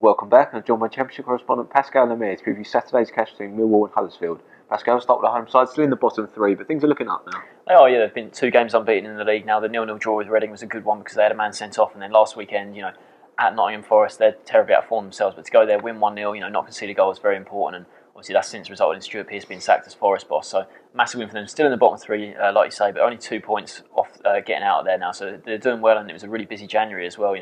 Welcome back. I'm joined by Championship correspondent Pascal Lemire to preview Saturday's clash between Millwall and Huddersfield. Pascal, we'll start with the home side, still in the bottom three, but things are looking up now. They are, yeah. They've been 2 games unbeaten in the league now. The 0-0 draw with Reading was a good one because they had a man sent off, and then last weekend, at Nottingham Forest, they're terribly out of form themselves, but to go there, win 1-0, not concede a goal is very important, and obviously that's since resulted in Stuart Pearce being sacked as Forest boss, so massive win for them. Still in the bottom three, like you say, but only 2 points off getting out of there now, so they're doing well, and it was a really busy January as well,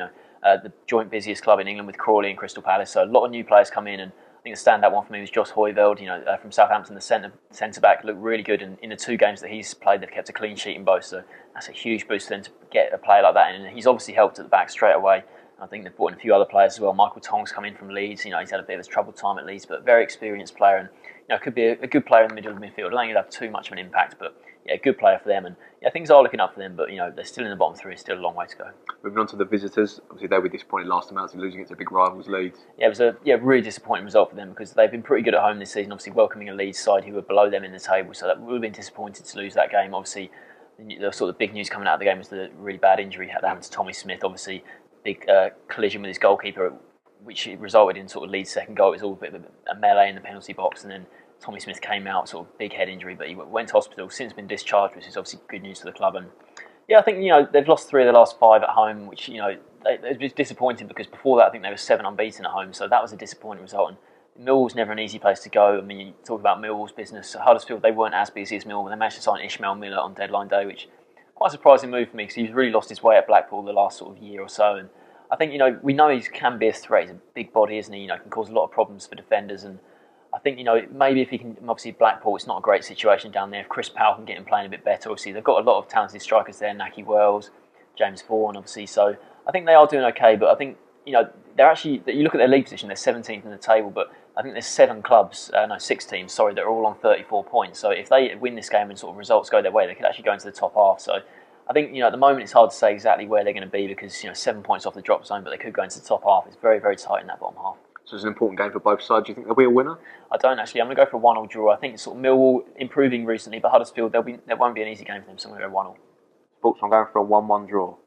the joint busiest club in England with Crawley and Crystal Palace, so a lot of new players come in, and I think the standout one for me was Josh Højveld, from Southampton, the centre back, looked really good, and in the 2 games that he's played, they've kept a clean sheet in both, so that's a huge boost for them to get a player like that, and he's obviously helped at the back straight away. I think they've brought in a few other players as well. Michael Tong's come in from Leeds. He's had a bit of a troubled time at Leeds, but very experienced player, and could be a good player in the middle of the midfield. I don't think he'll have too much of an impact, but a good player for them. And things are looking up for them, but they're still in the bottom three. Still a long way to go. Moving on to the visitors, obviously they were disappointed last time out, so losing it to big rivals Leeds. Yeah, it was a really disappointing result for them because they've been pretty good at home this season. Obviously, welcoming a Leeds side who were below them in the table, so that would have been disappointed to lose that game. Obviously, the sort of big news coming out of the game was the really bad injury that happened to Tommy Smith. Obviously, big collision with his goalkeeper, which resulted in sort of Leeds' second goal. It was all a bit of a melee in the penalty box, and then Tommy Smith came out, sort of big head injury, but he went to hospital, since been discharged, which is obviously good news for the club. And I think they've lost 3 of the last 5 at home, which it was disappointing because before that I think they were 7 unbeaten at home, so that was a disappointing result. And Millwall's never an easy place to go. I mean, you talk about Millwall's business. Huddersfield, they weren't as busy as Millwall, but they managed to sign Ishmael Miller on deadline day, which quite a surprising move for me because he's really lost his way at Blackpool the last sort of year or so. And I think we know he can be a threat. He's a big body, isn't he? Can cause a lot of problems for defenders. And I think maybe if he can, obviously Blackpool, it's not a great situation down there. If Chris Powell can get him playing a bit better, obviously they've got a lot of talented strikers there. Naki Wells, James Vaughan, obviously. So I think they are doing okay. But I think they're actually. You look at their league position; they're 17th in the table. But I think there's 6 teams. Sorry, they're all on 34 points. So if they win this game and sort of results go their way, they could actually go into the top half. So I think at the moment it's hard to say exactly where they're going to be because 7 points off the drop zone, but they could go into the top half. It's very, very tight in that bottom half. So it's an important game for both sides. Do you think there'll be a winner? I don't actually. I'm going to go for a 1-1 draw. I think it's sort of Millwall improving recently, but Huddersfield there won't be an easy game for them. So I'm going to go 1-1. Sports, I'm going for a 1-1 draw.